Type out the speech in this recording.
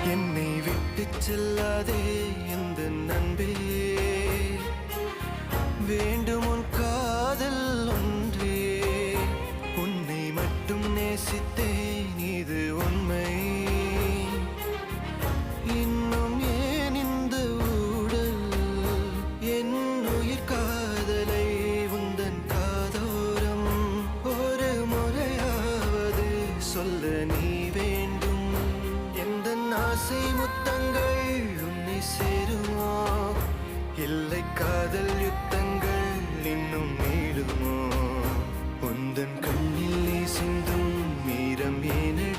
என்னை விட்டு செல்லாதே எந்த நண்பே, வேண்டும் உன் காதல் ஒன்றே. உன்னை மட்டும் நேசித்தேன், இது உண்மை. இன்னும் ஏன் இந்த ஊடல்? என் உயிர் காதலை உந்தன் காதோரம் ஒரு முறையாவது சொல்ல நீ வேண்டும். எந்த ஆசை முத்தங்கள் உன்னை சேருமோ? இல்லை காதல் யுத்தங்கள் இன்னும் நீடுமோ? உந்தன் கண்ணில் நீ சிந்தும் மீரம் ஏனே